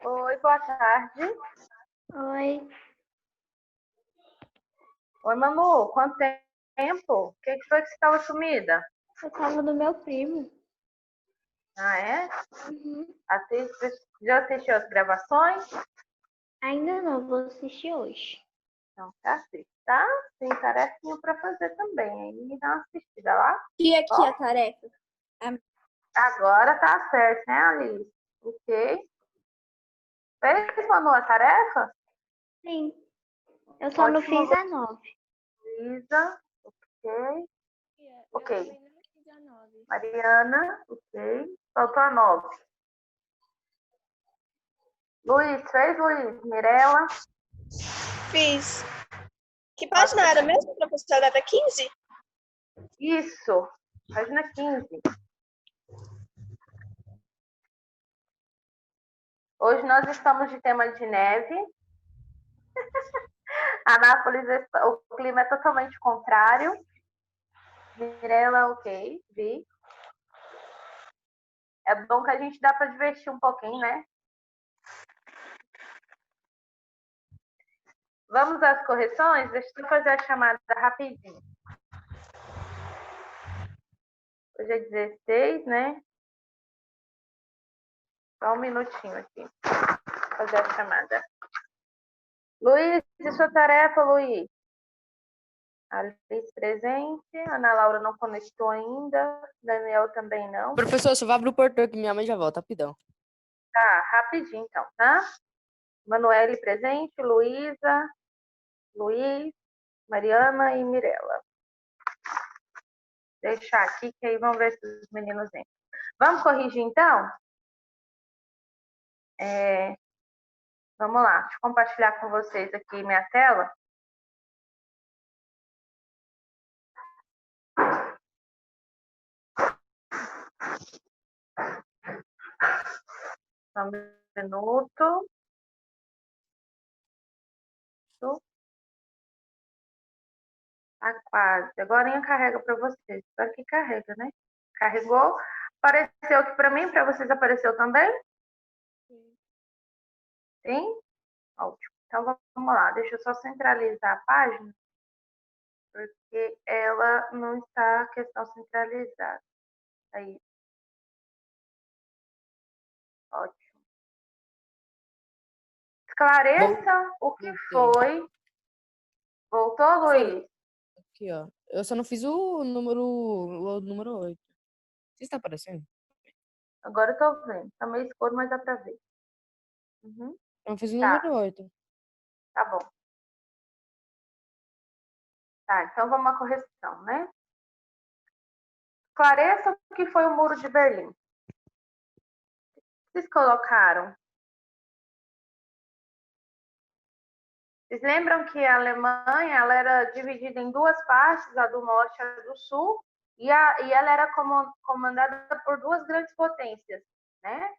Oi, boa tarde. Oi, Oi, Manu, quanto tempo? O que foi que você estava sumida? eu tava no meu primo. Ah, é? Uhum. Já assistiu as gravações? Ainda não, vou assistir hoje. Não, tá assiste, tá? Tem tarefinha para fazer também. Aí dá uma assistida lá. E aqui Ó, a tarefa? agora tá certo, né, Alice? Ok. Fez, Manu, a tarefa? Sim, eu só não Ótimo, fiz a 9. Luísa. Ok. Eu Ok. também não fiz a 9. Mariana, ok. Faltou a 9. Luiz, fez, Luiz? Mirella? Fiz. Que Pode página era mesmo, professora? Era 15? Isso, página 15. Hoje nós estamos de tema de neve. Anápolis, o clima é totalmente contrário. Mirella, ok, vi. É bom que a gente dá para divertir um pouquinho, né? Vamos às correções? Deixa eu fazer a chamada rapidinho. Hoje é 16, né? Só um minutinho aqui. Vou fazer a chamada. Luiz, e sua tarefa, Luiz? Alice presente. Ana Laura não conectou ainda. Daniel também não. Professor, só vai abrir o portão que minha mãe já volta, rapidão. Tá, rapidinho então, tá? Manoele presente, Luísa, Luiz, Mariana e Mirella. Deixar aqui que aí vamos ver se os meninos entram. Vamos corrigir então? Vamos lá, deixa eu compartilhar com vocês aqui minha tela. Só um minuto. Tá quase. Agora carrega para vocês. Espero que carrega, né? Carregou. Apareceu aqui para mim, para vocês apareceu também? Sim? Ótimo. Então vamos lá, deixa eu só centralizar a página, porque ela não está a questão centralizada. Aí. Ótimo. Esclareça o que foi. Voltou, Luiz? Aqui, ó. Eu só não fiz o número 8. Você está aparecendo? Agora eu tô vendo. Tá meio escuro, mas dá pra ver. Uhum. Eu não fiz o Tá, número 8. tá bom. Tá, então vamos à correção, né? Esclareça o que foi o Muro de Berlim. Vocês colocaram. Vocês lembram que a Alemanha ela era dividida em duas partes, a do norte e a do sul, e ela era comandada por duas grandes potências, né?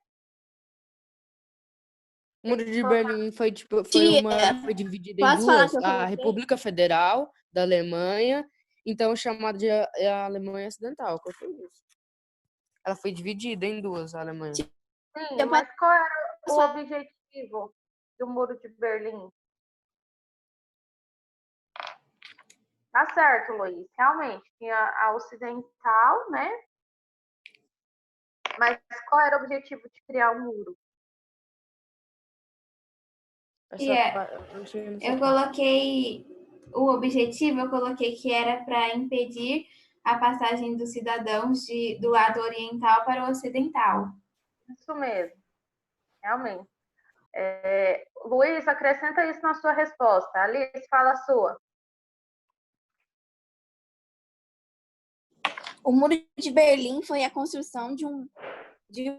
O Muro de Colocaram. Berlim foi Tia, foi dividida em posso falar que duas, eu a coloquei? República Federal da Alemanha, então chamada de Alemanha Ocidental. Qual foi isso? Ela foi dividida em duas, a Alemanha. Sim, Eu mas qual era o posso objetivo do Muro de Berlim? Tá certo, Luiz. Realmente, tinha a ocidental, né? Mas qual era o objetivo de criar o muro? Eu coloquei o objetivo, eu coloquei que era para impedir a passagem dos cidadãos do lado oriental para o ocidental. Isso mesmo, realmente. Luiz, acrescenta isso na sua resposta. Alice, fala a sua. O Muro de Berlim foi a construção de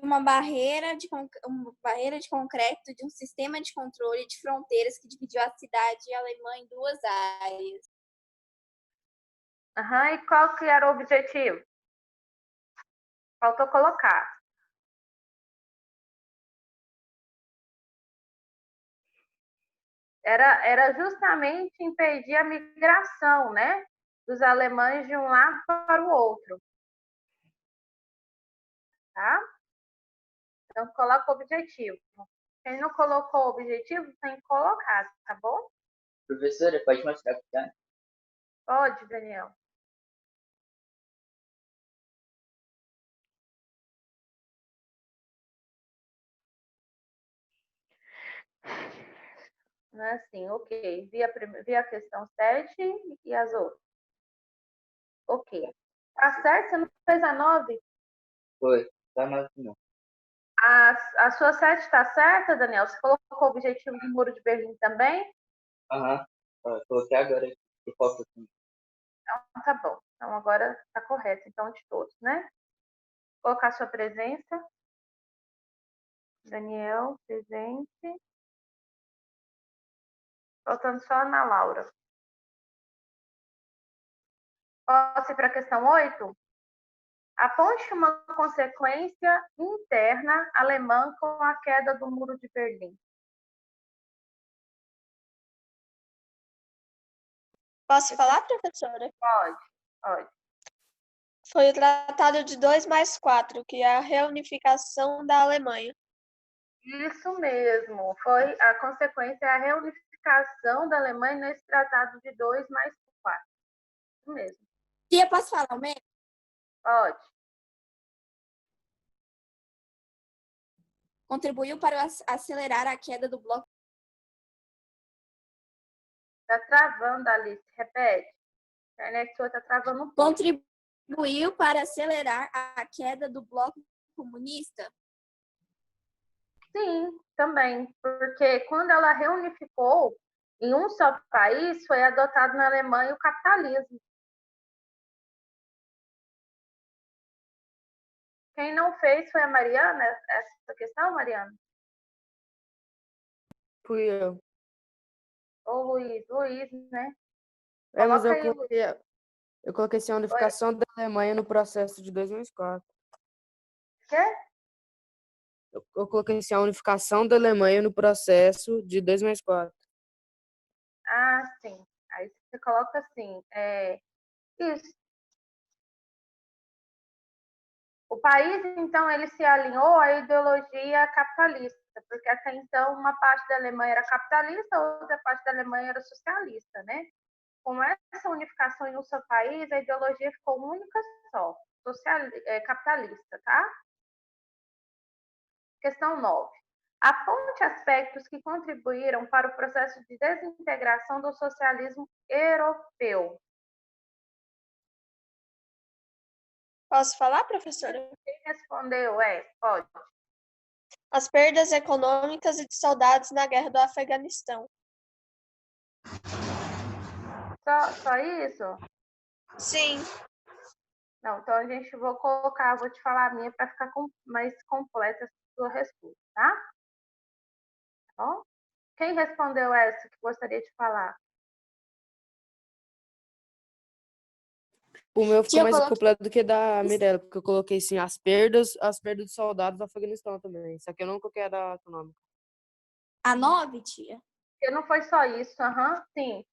uma barreira de concreto, de um sistema de controle de fronteiras que dividiu a cidade alemã em duas áreas. Uhum, e qual que era o objetivo? Faltou colocar. Era justamente impedir a migração, né, dos alemães de um lado para o outro, tá? Então, coloca o objetivo. Quem não colocou o objetivo, tem que colocar, tá bom? Professora, pode mostrar pro tá? Pode, Daniel. Não é assim, ok. Vi a questão 7 e as outras. Ok. Tá certo? Você não fez a 9? Foi. Tá na não. A sua 7 está certa, Daniel? Você colocou o objetivo do Muro de Berlim também? Aham. Coloquei agora aqui. Por falta assim. Então, tá bom. Então, agora está correto, então, de todos, né? Vou colocar sua presença. Daniel, presente. Faltando só a Ana Laura. Posso ir para a questão 8? Aponte uma consequência interna alemã com a queda do Muro de Berlim. Posso falar, professora? Pode. Foi o Tratado de 2+4, que é a reunificação da Alemanha. Isso mesmo. Foi a consequência, a reunificação da Alemanha nesse tratado de 2+4. Isso mesmo. Tia, posso falar o mesmo? Pode. Contribuiu para acelerar a queda do bloco. Tá travando, Alice. Repete. A internet sua tá travando um pouco. Contribuiu para acelerar a queda do bloco comunista? Sim, também. Porque quando ela reunificou em um só país, foi adotado na Alemanha o capitalismo. Quem não fez foi a Mariana, essa questão, Mariana? Fui eu. Ou Luiz, né? Mas Coloca aí, Luiz. eu coloquei assim, a unificação da Alemanha no processo de 2004. Quê? Eu coloquei assim, a unificação da Alemanha no processo de 2004. Ah, sim. Aí você coloca assim, isso. O país, então, ele se alinhou à ideologia capitalista, porque até então uma parte da Alemanha era capitalista, outra parte da Alemanha era socialista, né? Com essa unificação em um só país, a ideologia ficou única só, capitalista, tá? Questão 9. Aponte aspectos que contribuíram para o processo de desintegração do socialismo europeu. Posso falar, professora? Quem respondeu? Pode. As perdas econômicas e de soldados na guerra do Afeganistão. Só isso? Sim. Não, então a gente vou te falar a minha para ficar mais completa a sua resposta, tá? Tá bom? Quem respondeu essa que gostaria de falar? O meu ficou Tia, mais coloquei- completo do que da Mirella, porque eu coloquei assim, as perdas dos soldados do Afeganistão também. Só que eu não coloquei a da econômica. A 9, tia? Porque não foi só isso, sim.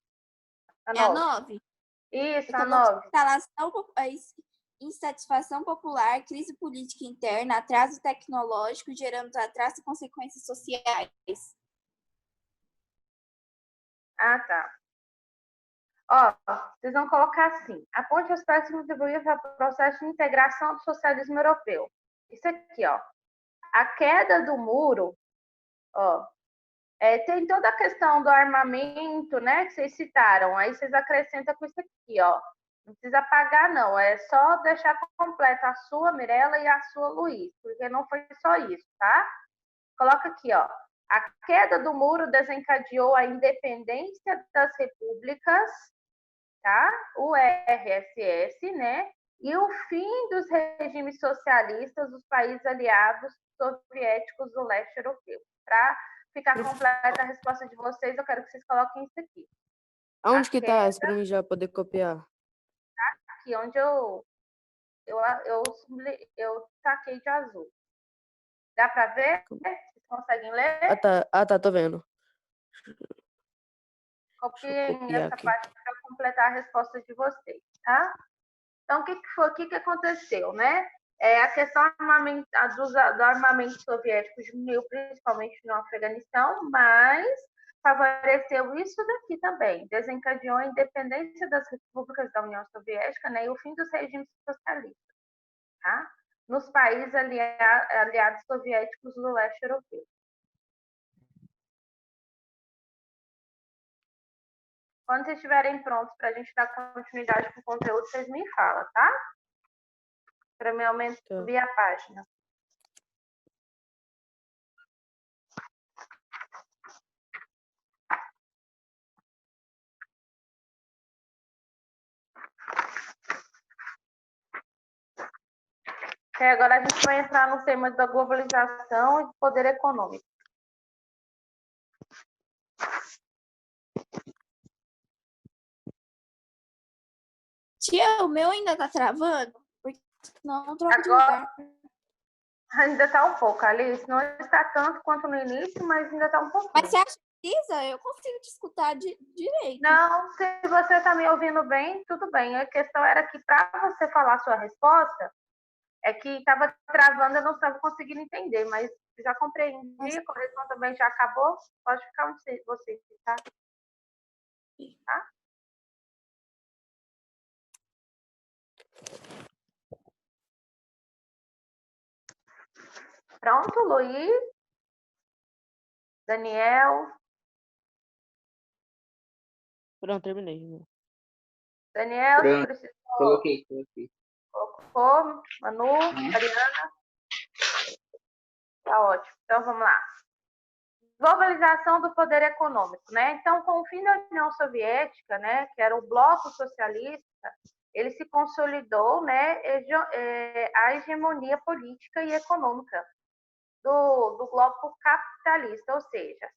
A É a 9. 9? Isso, Eu a coloquei 9. insatisfação popular, crise política interna, atraso tecnológico, gerando atraso e consequências sociais. Ah, tá. Ó, vocês vão colocar assim. Aponte os aspectos que contribuíram para o processo de integração do socialismo europeu. Isso aqui, ó. A queda do muro, ó, tem toda a questão do armamento, né, que vocês citaram. Aí vocês acrescentam com isso aqui, ó. Não precisa apagar, não. É só deixar completa a sua, Mirella, e a sua, Luiz, porque não foi só isso, tá? Coloca aqui, ó. A queda do muro desencadeou a independência das repúblicas, tá? O RSS, né? E o fim dos regimes socialistas dos países aliados soviéticos do leste europeu. Para ficar completa a resposta de vocês, eu quero que vocês coloquem isso aqui. Aonde que tá isso para mim já poder copiar? Aqui, onde eu taquei de azul. Dá para ver? Vocês conseguem ler? Ah, tá, tô vendo. Copiem copiar essa aqui. parte para completar a resposta de vocês, tá? Então, o que aconteceu, né? A questão do armamento soviético diminuiu principalmente no Afeganistão, mas favoreceu isso daqui também, desencadeou a independência das repúblicas da União Soviética, né, e o fim dos regimes socialistas, tá? Nos países aliados soviéticos do leste europeu. Quando vocês estiverem prontos para a gente dar continuidade com o conteúdo, vocês me falam, tá? Para mim aumentar, subir a página. E agora a gente vai entrar no tema da globalização e do poder econômico. Tia, o meu ainda tá travando? Porque não troca de Agora- lugar. Ainda está um pouco, Alice. Não está tanto quanto no início, mas ainda está um pouquinho. Mas você acha que precisa? Eu consigo te escutar direito. Não, se você está me ouvindo bem, tudo bem. A questão era que para você falar a sua resposta, é que estava travando, eu não estava conseguindo entender, mas já compreendi, a correção também já acabou. Pode ficar onde você tá? Tá? Pronto, Luiz? Daniel? Pronto, terminei. Daniel, Pronto. precisou. Coloquei. Colocou, Manu, Mariana. Tá ótimo. Então vamos lá. Globalização do poder econômico, né? Então, com o fim da União Soviética, né, que era o bloco socialista, ele se consolidou, né, a hegemonia política e econômica do globo capitalista, ou seja,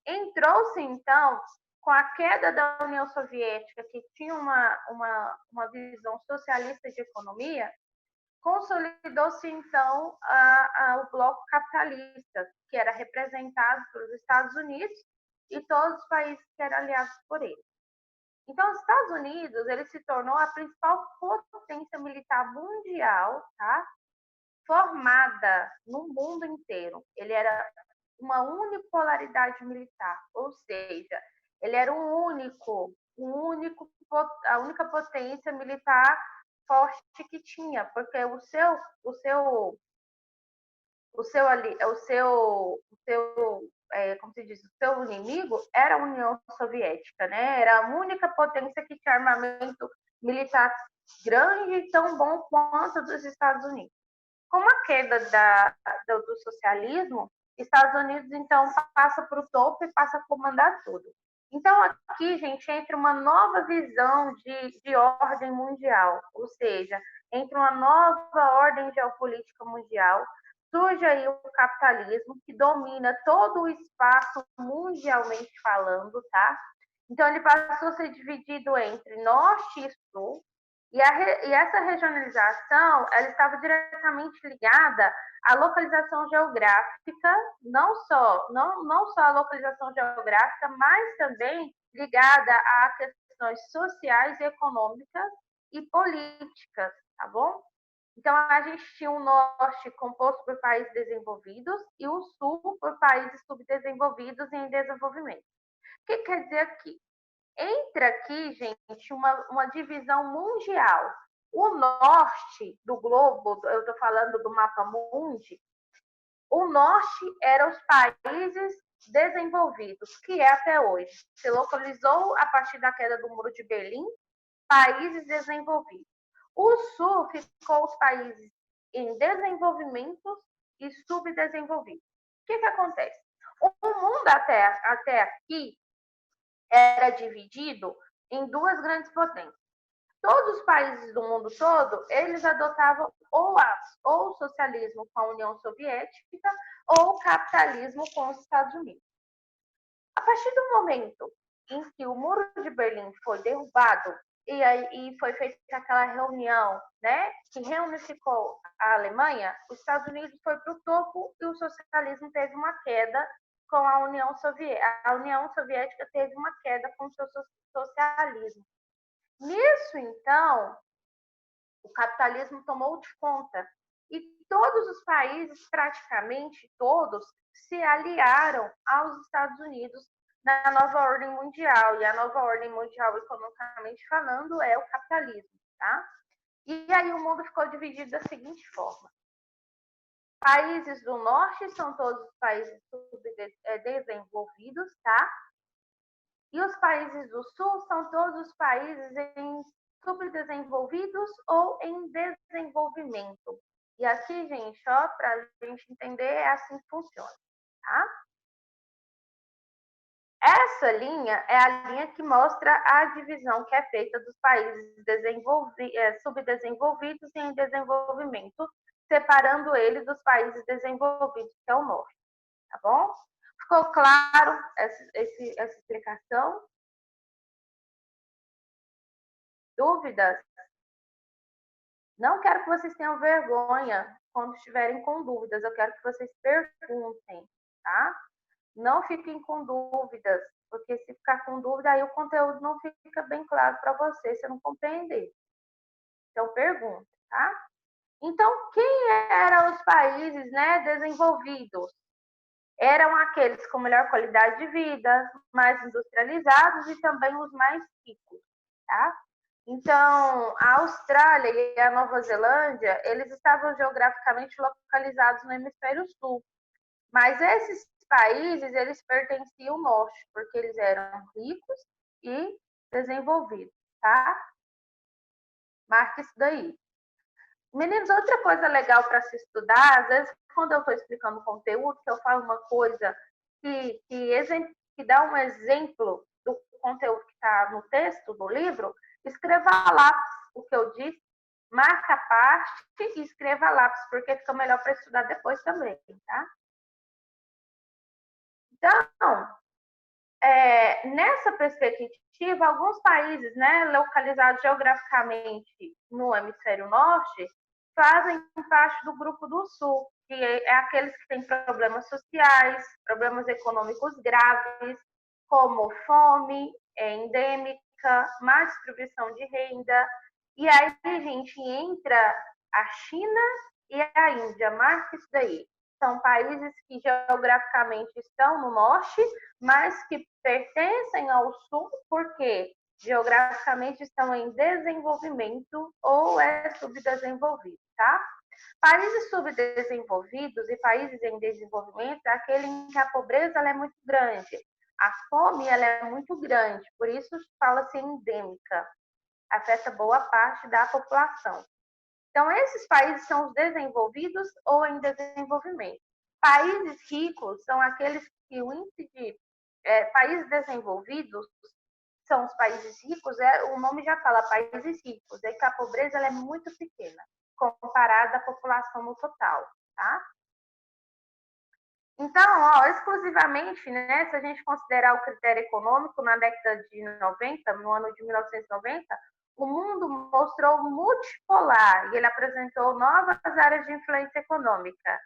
entrou-se então com a queda da União Soviética, que tinha uma visão socialista de economia, consolidou-se então o bloco capitalista, que era representado pelos Estados Unidos e todos os países que eram aliados por ele. Então, os Estados Unidos ele se tornou a principal potência militar mundial, tá? Formada no mundo inteiro. Ele era uma unipolaridade militar, ou seja, ele era a única potência militar forte que tinha, porque o seu como se diz, o seu inimigo era a União Soviética, né? Era a única potência que tinha armamento militar grande e tão bom quanto dos Estados Unidos. Com a queda do socialismo, Estados Unidos então passa para o topo e passa a comandar tudo. Então, aqui, gente, entra uma nova visão de ordem mundial, ou seja, entra uma nova ordem geopolítica mundial, surge aí o capitalismo, que domina todo o espaço mundialmente falando, tá? Então, ele passou a ser dividido entre norte e sul, e essa regionalização, ela estava diretamente ligada à localização geográfica, não só a localização geográfica, mas também ligada a questões sociais, econômicas e políticas, tá bom? Então, a gente tinha um norte composto por países desenvolvidos e o sul por países subdesenvolvidos e em desenvolvimento. O que quer dizer aqui? Entra aqui, gente, uma divisão mundial. O norte do globo, eu estou falando do mapa mundi, o norte eram os países desenvolvidos, que é até hoje. Se localizou a partir da queda do Muro de Berlim, países desenvolvidos. O sul ficou os países em desenvolvimento e subdesenvolvidos. O que acontece? O mundo até aqui era dividido em duas grandes potências. Todos os países do mundo todo, eles adotavam ou o socialismo com a União Soviética ou o capitalismo com os Estados Unidos. A partir do momento em que o Muro de Berlim foi derrubado e foi feita aquela reunião, né, que reunificou a Alemanha, os Estados Unidos foi para o topo e o socialismo teve uma queda com a União Soviética. A União Soviética teve uma queda com o seu socialismo. Nisso, então, o capitalismo tomou de conta e todos os países, praticamente todos, se aliaram aos Estados Unidos na nova ordem mundial. E a nova ordem mundial, economicamente falando, é o capitalismo, tá? E aí o mundo ficou dividido da seguinte forma. Países do norte são todos os países desenvolvidos, tá? E os países do sul são todos os países em subdesenvolvidos ou em desenvolvimento. E aqui, gente, ó, para a gente entender, é assim que funciona, tá? Essa linha é a linha que mostra a divisão que é feita dos países subdesenvolvidos e em desenvolvimento, separando eles dos países desenvolvidos, que é o norte, tá bom? Ficou claro essa explicação? Dúvidas? Não quero que vocês tenham vergonha quando estiverem com dúvidas. Eu quero que vocês perguntem, tá? Não fiquem com dúvidas, porque se ficar com dúvida, aí o conteúdo não fica bem claro para você, você não compreender. Então, pergunta, tá? Então, quem eram os países, né, desenvolvidos? Eram aqueles com melhor qualidade de vida, mais industrializados e também os mais ricos, tá? Então, a Austrália e a Nova Zelândia, eles estavam geograficamente localizados no hemisfério sul. Mas esses países, eles pertenciam ao norte, porque eles eram ricos e desenvolvidos, tá? Marca isso daí. Meninos, outra coisa legal para se estudar, às vezes, quando eu estou explicando o conteúdo, que eu falo uma coisa que dá um exemplo do conteúdo que está no texto do livro, escreva a lápis o que eu disse, marca a parte e escreva a lápis, porque fica melhor para estudar depois também, tá? Então, nessa perspectiva, alguns países, né, localizados geograficamente no hemisfério norte, fazem parte do grupo do sul, que é aqueles que têm problemas sociais, problemas econômicos graves, como fome endêmica, má distribuição de renda. E aí, gente, entra a China e a Índia. Marca isso daí. São países que geograficamente estão no norte, mas que pertencem ao sul, porque geograficamente estão em desenvolvimento ou subdesenvolvido, tá? Países subdesenvolvidos e países em desenvolvimento é aquele em que a pobreza ela é muito grande, a fome ela é muito grande, por isso fala-se endêmica, afeta boa parte da população. Então, esses países são os desenvolvidos ou em desenvolvimento. Países ricos são aqueles que o índice de países desenvolvidos são os países ricos, o nome já fala, países ricos, é que a pobreza ela é muito pequena, comparada à população no total, tá? Então, ó, exclusivamente, né, se a gente considerar o critério econômico, na década de 90, no ano de 1990, o mundo mostrou multipolar e ele apresentou novas áreas de influência econômica.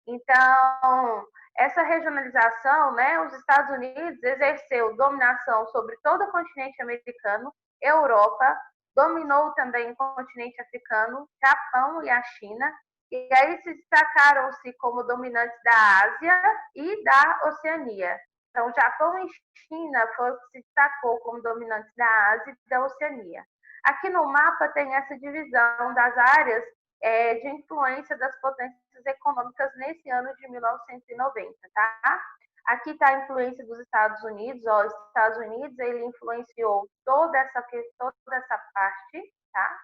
Então, essa regionalização, né, os Estados Unidos exerceu dominação sobre todo o continente americano, Europa, dominou também o continente africano, Japão e a China, e aí se destacaram-se como dominantes da Ásia e da Oceania. Então, Japão e China foi o que se destacou como dominantes da Ásia e da Oceania. Aqui no mapa tem essa divisão das áreas de influência das potências econômicas nesse ano de 1990, tá? Aqui está a influência dos Estados Unidos, ó, os Estados Unidos, ele influenciou toda essa parte, tá?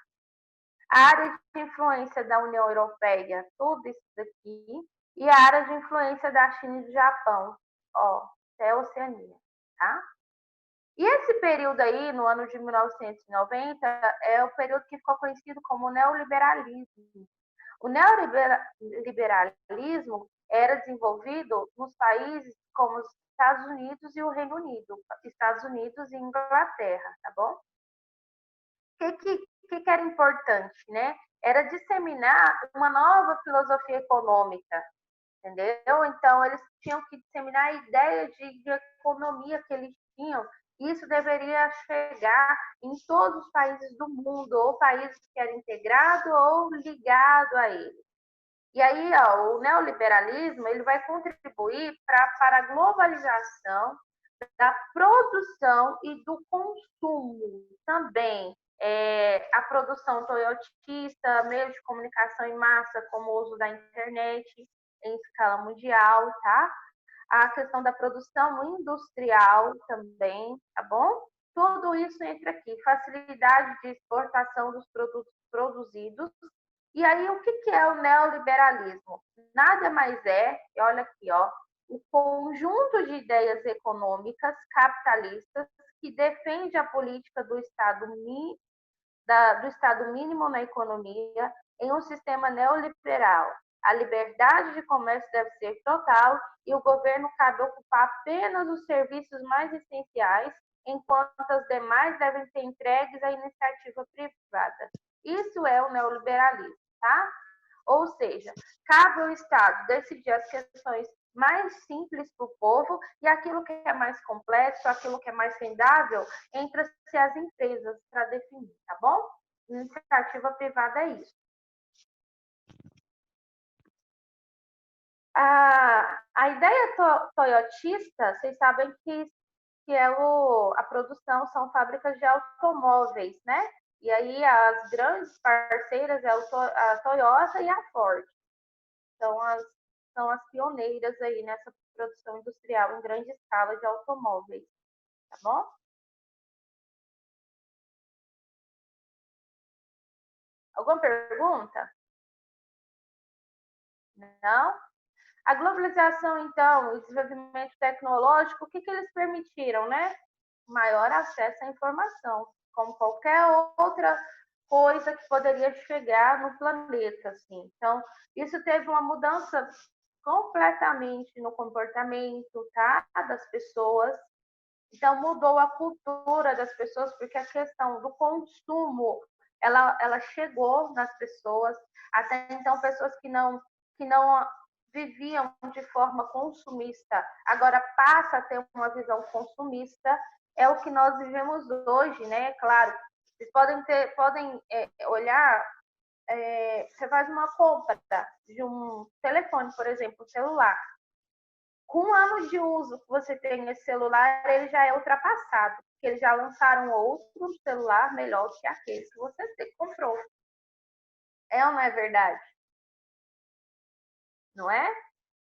A área de influência da União Europeia, tudo isso daqui, e a área de influência da China e do Japão, ó, até a Oceania, tá? E esse período aí, no ano de 1990, é o período que ficou conhecido como neoliberalismo. O neoliberalismo era desenvolvido nos países como os Estados Unidos e o Reino Unido, Estados Unidos e Inglaterra, tá bom? O que era importante, né? Era disseminar uma nova filosofia econômica, entendeu? Então, eles tinham que disseminar a ideia de economia que eles tinham. Isso deveria chegar em todos os países do mundo, ou países que eram integrados ou ligados a ele. E aí, ó, o neoliberalismo ele vai contribuir para a globalização da produção e do consumo também. A produção toyotista, meios de comunicação em massa, como o uso da internet em escala mundial, tá? A questão da produção industrial também, tá bom? Tudo isso entra aqui. Facilidade de exportação dos produtos produzidos. E aí, o que é o neoliberalismo? Nada mais é, olha aqui, ó, o conjunto de ideias econômicas capitalistas que defende a política do Estado mínimo na economia em um sistema neoliberal. A liberdade de comércio deve ser total e o governo cabe ocupar apenas os serviços mais essenciais, enquanto as demais devem ser entregues à iniciativa privada. Isso é o neoliberalismo, tá? Ou seja, cabe ao Estado decidir as questões mais simples para o povo e aquilo que é mais complexo, aquilo que é mais rendável, entra-se as empresas para definir, tá bom? Iniciativa privada é isso. A ideia toyotista, vocês sabem que é a produção, são fábricas de automóveis, né? E aí as grandes parceiras é a Toyota e a Ford. São as pioneiras aí nessa produção industrial em grande escala de automóveis, tá bom? Alguma pergunta? Não? A globalização, então, o desenvolvimento tecnológico, o que eles permitiram, né? Maior acesso à informação, como qualquer outra coisa que poderia chegar no planeta, assim. Então, isso teve uma mudança completamente no comportamento, tá? Das pessoas. Então, mudou a cultura das pessoas, porque a questão do consumo, ela chegou nas pessoas. Até então, pessoas que não viviam de forma consumista, agora passa a ter uma visão consumista, é o que nós vivemos hoje, né? Claro, vocês podem olhar, você faz uma compra de um telefone, por exemplo, celular. Com um ano de uso que você tem esse celular, ele já é ultrapassado, porque eles já lançaram outro celular melhor do que aquele que você comprou. É ou não é verdade? Não é?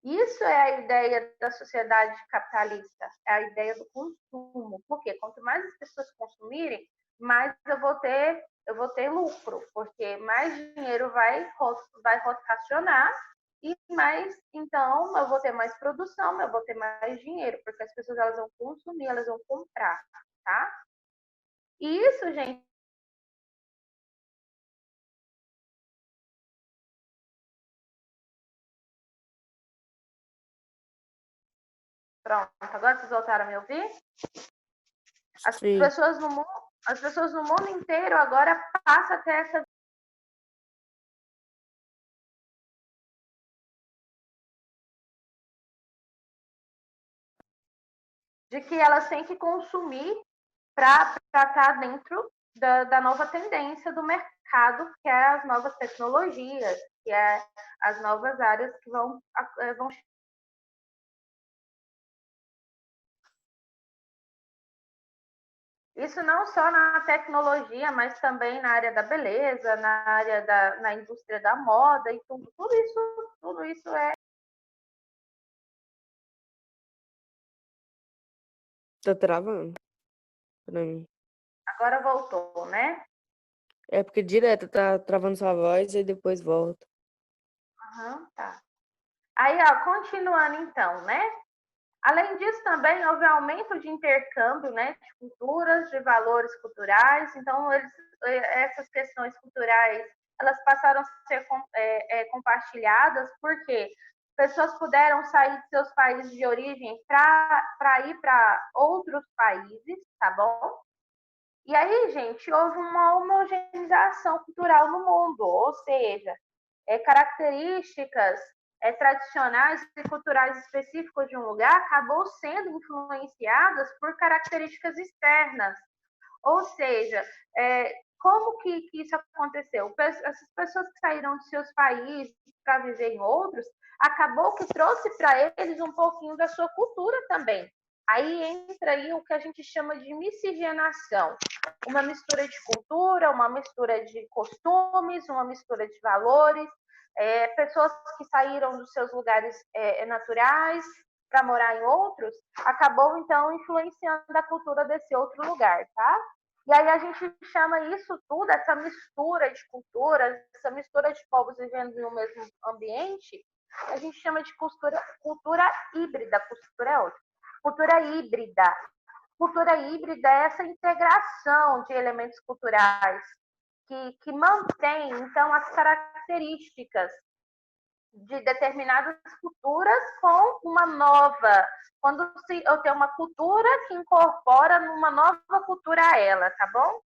Isso é a ideia da sociedade capitalista, é a ideia do consumo. Por quê? Quanto mais as pessoas consumirem, mais eu vou ter lucro, porque mais dinheiro vai rotacionar e mais, então, eu vou ter mais produção, eu vou ter mais dinheiro, porque as pessoas elas vão consumir, elas vão comprar, tá? E isso, gente, pronto, agora vocês voltaram a me ouvir? As pessoas no mundo inteiro agora passam a ter essa de que elas têm que consumir para estar dentro da nova tendência do mercado, que é as novas tecnologias, que é as novas áreas que vão isso não só na tecnologia, mas também na área da beleza, na área na indústria da moda e tudo isso é. Tá travando pra mim. Agora voltou, né? É porque direto tá travando sua voz e depois volta. Tá. Aí, ó, continuando então, né? Além disso, também houve aumento de intercâmbio, né, de culturas, de valores culturais. Então, essas questões culturais, elas passaram a ser compartilhadas, porque pessoas puderam sair de seus países de origem para ir para outros países, tá bom? E aí, gente, houve uma homogeneização cultural no mundo, ou seja, características tradicionais e culturais específicos de um lugar acabou sendo influenciadas por características externas. Ou seja, como que isso aconteceu? Essas pessoas que saíram de seus países para viver em outros, acabou que trouxe para eles um pouquinho da sua cultura também. Aí entra aí o que a gente chama de miscigenação. Uma mistura de cultura, uma mistura de costumes, uma mistura de valores. Pessoas que saíram dos seus lugares naturais para morar em outros, acabou então influenciando a cultura desse outro lugar, tá? E aí a gente chama isso tudo, essa mistura de culturas, essa mistura de povos vivendo em um mesmo ambiente, a gente chama de cultura híbrida. Cultura é outra. Cultura híbrida. Cultura híbrida é essa integração de elementos culturais que mantém, então, as características de determinadas culturas com uma nova. Quando eu tenho uma cultura que incorpora numa nova cultura a ela, tá bom?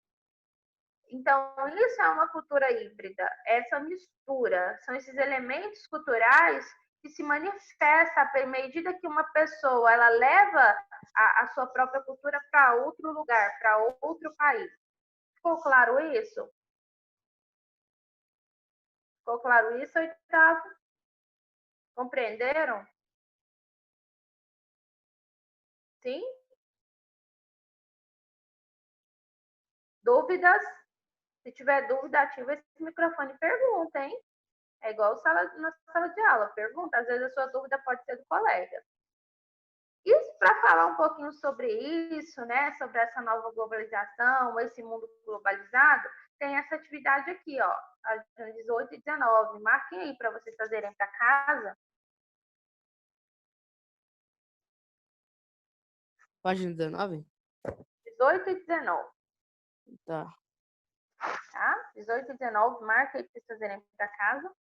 Então, isso é uma cultura híbrida, essa mistura, são esses elementos culturais que se manifestam à medida que uma pessoa ela leva a sua própria cultura para outro lugar, para outro país. Ficou claro isso? Ficou claro isso, oitavo? Compreenderam? Sim? Dúvidas? Se tiver dúvida, ativa esse microfone e pergunta, hein? É igual na sala de aula, pergunta. Às vezes a sua dúvida pode ser do colega. Isso para falar um pouquinho sobre isso, né? Sobre essa nova globalização, esse mundo globalizado, tem essa atividade aqui, ó, às 18 e 19. Marquem aí para vocês fazerem para casa. Página 19? 18 e 19. Tá. Tá? 18 e 19, marca aí para vocês fazerem para casa.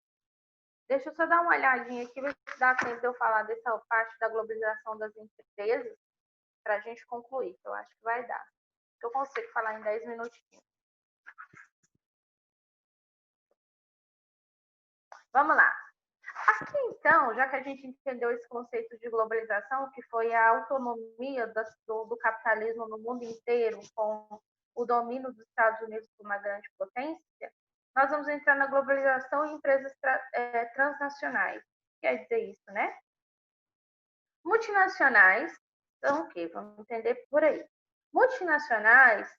Deixa eu só dar uma olhadinha aqui, ver se dá tempo de eu falar dessa parte da globalização das empresas, para a gente concluir, que eu acho que vai dar. Eu consigo falar em 10 minutinhos. Vamos lá. Aqui, então, já que a gente entendeu esse conceito de globalização, que foi a autonomia do capitalismo no mundo inteiro, com o domínio dos Estados Unidos por uma grande potência, nós vamos entrar na globalização em empresas transnacionais. Quer dizer isso, né? Multinacionais são o quê? Vamos entender por aí. Multinacionais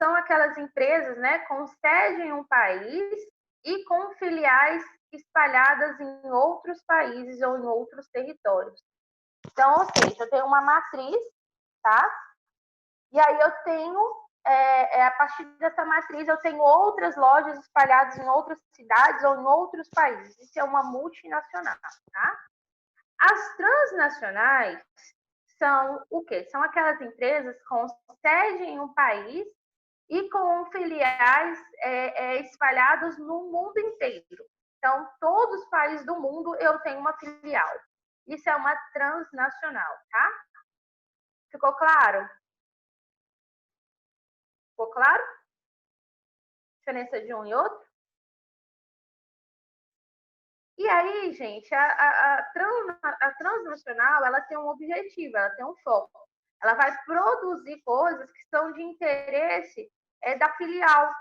são aquelas empresas, né, com sede em um país e com filiais espalhadas em outros países ou em outros territórios. Então, ou seja, eu tenho uma matriz, tá? E aí eu tenho, a partir dessa matriz, eu tenho outras lojas espalhadas em outras cidades ou em outros países. Isso é uma multinacional, tá? As transnacionais são o quê? São aquelas empresas com sede em um país e com filiais espalhados no mundo inteiro. Então, todos os países do mundo eu tenho uma filial. Isso é uma transnacional, tá? Ficou claro? Ficou claro? Diferença de um e outro? E aí, gente, a transnacional, ela tem um objetivo, ela tem um foco. Ela vai produzir coisas que são de interesse da filial,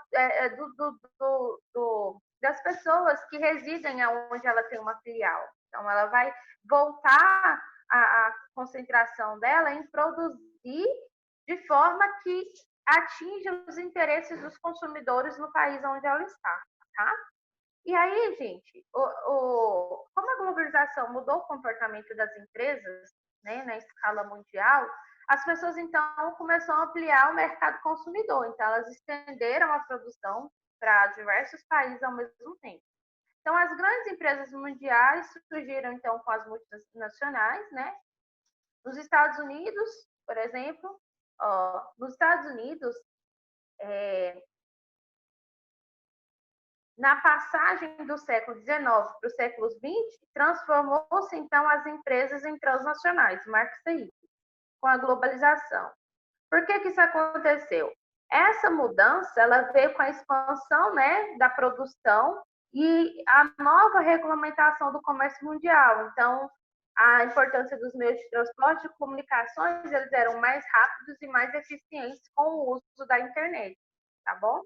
das pessoas que residem onde ela tem uma filial. Então, ela vai voltar a concentração dela em produzir de forma que atinja os interesses dos consumidores no país onde ela está, tá? E aí, gente, como a globalização mudou o comportamento das empresas, né, na escala mundial, as pessoas, então, começaram a ampliar o mercado consumidor. Então, elas estenderam a produção para diversos países ao mesmo tempo. Então, as grandes empresas mundiais surgiram, então, com as multinacionais, né? Nos Estados Unidos, por exemplo, nos Estados Unidos, na passagem do século XIX para os séculos XX, transformou-se, então, as empresas em transnacionais, marca isso aí, com a globalização. Por que isso aconteceu? Essa mudança, ela veio com a expansão, né, da produção e a nova regulamentação do comércio mundial. Então, a importância dos meios de transporte e comunicações, eles eram mais rápidos e mais eficientes com o uso da internet, tá bom?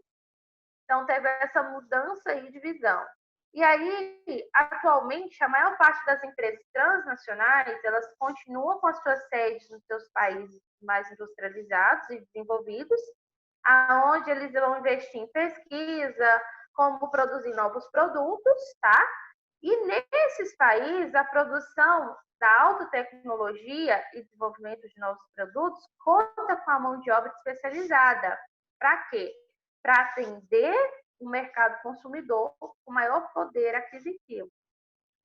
Então, teve essa mudança aí de visão. E aí, atualmente, a maior parte das empresas transnacionais, elas continuam com as suas sedes nos seus países mais industrializados e desenvolvidos, aonde eles vão investir em pesquisa, como produzir novos produtos, tá? E nesses países, a produção da alta tecnologia e desenvolvimento de novos produtos conta com a mão de obra especializada. Para quê? Para atender o mercado consumidor com maior poder aquisitivo.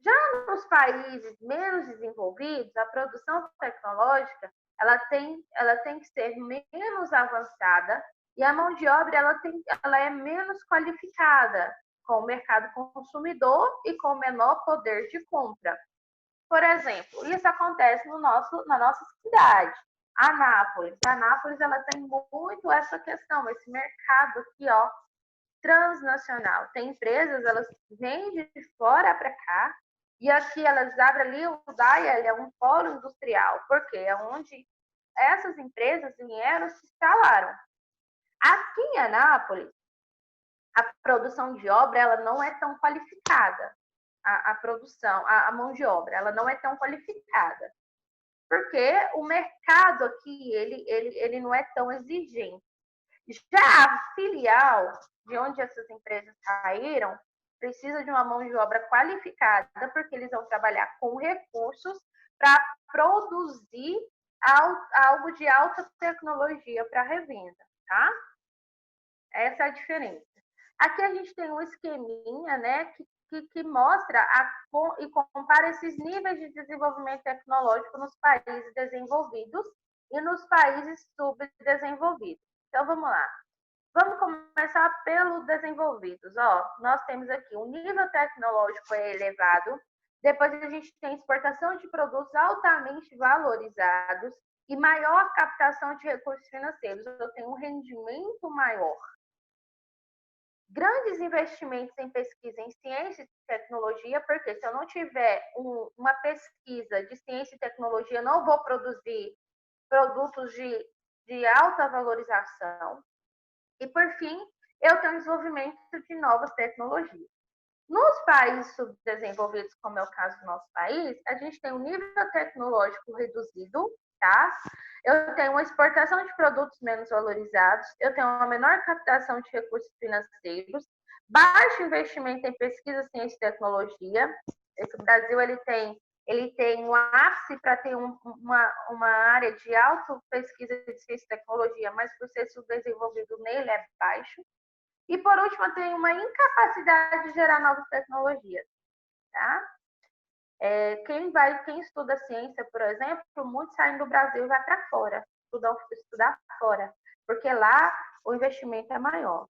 Já nos países menos desenvolvidos, a produção tecnológica ela tem que ser menos avançada e a mão de obra ela é menos qualificada, com o mercado consumidor e com menor poder de compra. Por exemplo, isso acontece na nossa cidade, Anápolis. Anápolis ela tem muito essa questão, esse mercado aqui, ó, transnacional. Tem empresas, elas vêm de fora para cá e aqui elas abrem ali o DAIA, ele é um polo industrial, porque é onde essas empresas vieram se instalaram. Aqui em Anápolis, a produção de obra ela não é tão qualificada. A mão de obra, ela não é tão qualificada. Porque o mercado aqui, ele não é tão exigente. Já a filial, de onde essas empresas saíram, precisa de uma mão de obra qualificada, porque eles vão trabalhar com recursos para produzir algo de alta tecnologia para revenda, tá? Essa é a diferença. Aqui a gente tem um esqueminha, né, que mostra e compara esses níveis de desenvolvimento tecnológico nos países desenvolvidos e nos países subdesenvolvidos. Então, vamos lá. Vamos começar pelos desenvolvidos. Ó, nós temos aqui um nível tecnológico elevado, depois a gente tem exportação de produtos altamente valorizados e maior captação de recursos financeiros. Eu tenho um rendimento maior. Grandes investimentos em pesquisa em ciência e tecnologia, porque se eu não tiver uma pesquisa de ciência e tecnologia, eu não vou produzir produtos de alta valorização. E, por fim, eu tenho desenvolvimento de novas tecnologias. Nos países subdesenvolvidos, como é o caso do nosso país, a gente tem um nível tecnológico reduzido, tá? Eu tenho uma exportação de produtos menos valorizados, eu tenho uma menor captação de recursos financeiros, baixo investimento em pesquisa, ciência e tecnologia. O Brasil ele tem um ápice para ter uma área de alta pesquisa de ciência e tecnologia, mas por ser subdesenvolvido nele é baixo. E, por último, tem uma incapacidade de gerar novas tecnologias. Tá? Quem estuda ciência, por exemplo, muitos saem do Brasil e vai para fora, estudar fora, porque lá o investimento é maior.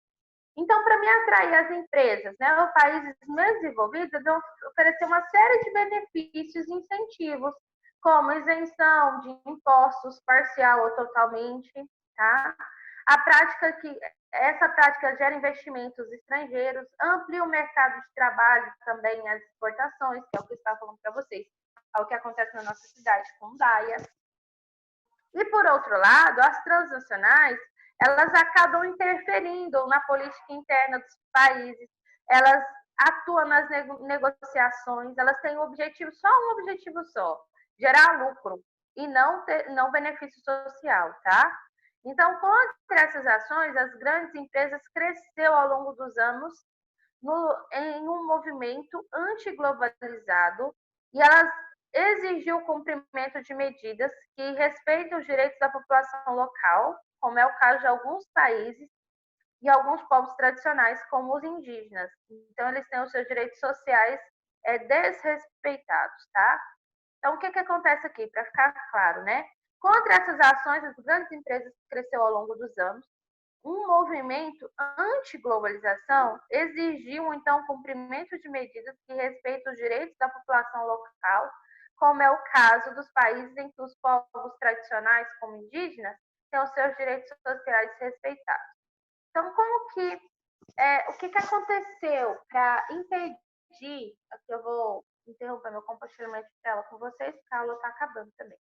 Então, para me atrair as empresas, né, os países menos desenvolvidos vão oferecer uma série de benefícios e incentivos, como isenção de impostos parcial ou totalmente, tá? Essa prática gera investimentos estrangeiros, amplia o mercado de trabalho também, as exportações, que é o que eu estava falando para vocês, é o que acontece na nossa cidade com o DAIA. E, por outro lado, as transnacionais, elas acabam interferindo na política interna dos países, elas atuam nas negociações, elas têm um objetivo só, gerar lucro e não benefício social, tá? Então, contra essas ações, as grandes empresas cresceu ao longo dos anos em um movimento antiglobalizado e elas exigiu o cumprimento de medidas que respeitem os direitos da população local, como é o caso de alguns países e alguns povos tradicionais, como os indígenas. Então, eles têm os seus direitos sociais desrespeitados, tá? Então, o que acontece aqui, para ficar claro, né? Contra essas ações, as grandes empresas cresceu ao longo dos anos. Um movimento anti-globalização exigiu, então, o cumprimento de medidas que respeitam os direitos da população local, como é o caso dos países em que os povos tradicionais, como indígenas, têm os seus direitos sociais respeitados. Então, como que o que aconteceu para impedir, aqui eu vou interromper meu compartilhamento de tela com vocês, porque a aula está acabando também.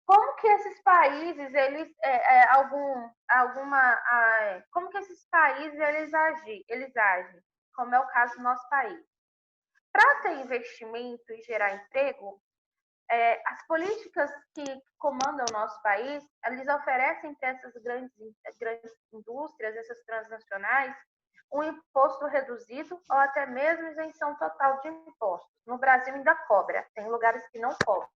Como que esses países, eles, como que esses países, eles agem, como é o caso do nosso país? Para ter investimento e gerar emprego, as políticas que comandam o nosso país, eles oferecem para essas grandes indústrias, essas transnacionais, um imposto reduzido ou até mesmo isenção total de impostos. No Brasil ainda cobra, tem lugares que não cobra.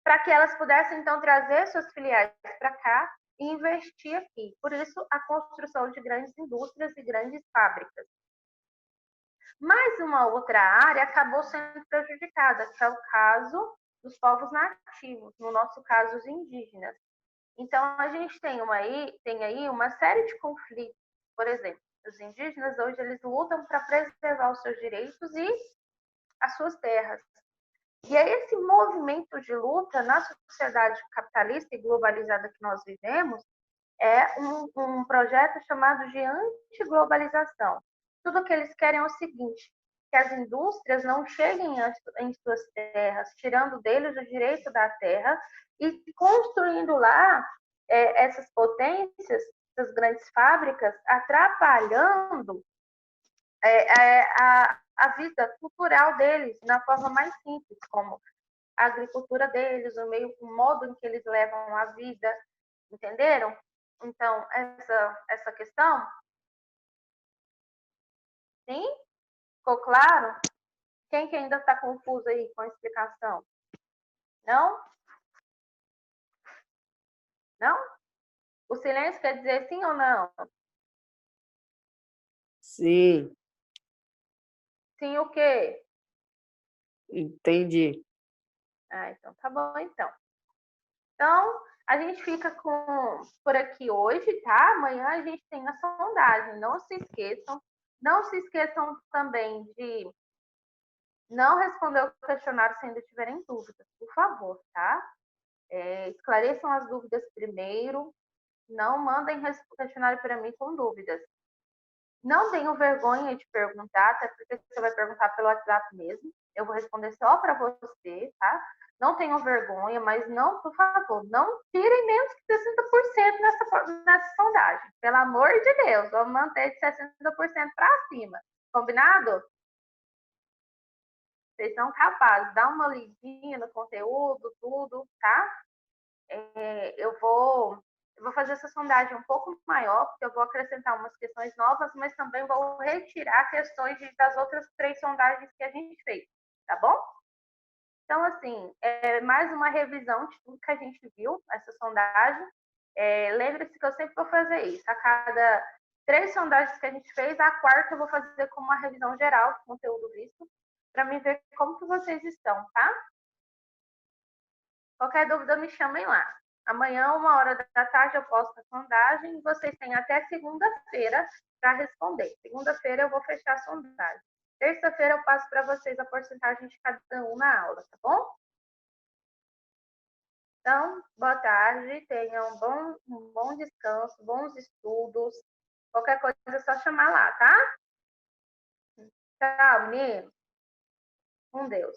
Para que elas pudessem, então, trazer suas filiais para cá e investir aqui. Por isso, a construção de grandes indústrias e grandes fábricas. Mas uma outra área acabou sendo prejudicada, que é o caso dos povos nativos, no nosso caso, os indígenas. Então, a gente tem aí uma série de conflitos. Por exemplo, os indígenas hoje eles lutam para preservar os seus direitos e as suas terras. E aí esse movimento de luta na sociedade capitalista e globalizada que nós vivemos é um projeto chamado de antiglobalização. Tudo que eles querem é o seguinte, que as indústrias não cheguem em suas terras, tirando deles o direito da terra e construindo lá essas potências, essas grandes fábricas, atrapalhando a vida cultural deles na forma mais simples, como a agricultura deles, o modo em que eles levam a vida, entenderam? Então, essa questão, sim? Ficou claro? Quem que ainda está confuso aí com a explicação? Não? Não? O silêncio quer dizer sim ou não? Sim, Sim o quê? entendi. Ah, então tá bom, então. Então, a gente fica por aqui hoje, tá? Amanhã a gente tem a sondagem, não se esqueçam. Não se esqueçam também de não responder o questionário se ainda tiverem dúvidas, por favor, tá? Esclareçam as dúvidas primeiro, não mandem questionário para mim com dúvidas. Não tenham vergonha de perguntar, até porque você vai perguntar pelo WhatsApp mesmo. Eu vou responder só para você, tá? Não tenham vergonha, mas não, por favor, não tirem menos que 60% nessa sondagem. Pelo amor de Deus, vamos manter de 60% para cima. Combinado? Vocês são capazes, dá uma lidinha no conteúdo, tudo, tá? Eu vou fazer essa sondagem um pouco maior, porque eu vou acrescentar umas questões novas, mas também vou retirar questões das outras 3 sondagens que a gente fez, tá bom? Então, assim, mais uma revisão de tudo que a gente viu, essa sondagem. Lembre-se que eu sempre vou fazer isso. A cada 3 sondagens que a gente fez, a quarta eu vou fazer como uma revisão geral do conteúdo visto, para me ver como que vocês estão, tá? Qualquer dúvida, me chamem lá. Amanhã, 13h, eu posto a sondagem e vocês têm até segunda-feira para responder. Segunda-feira eu vou fechar a sondagem. Terça-feira eu passo para vocês a porcentagem de cada um na aula, tá bom? Então, boa tarde, tenham um bom descanso, bons estudos. Qualquer coisa é só chamar lá, tá? Tchau, meninos. Com Deus.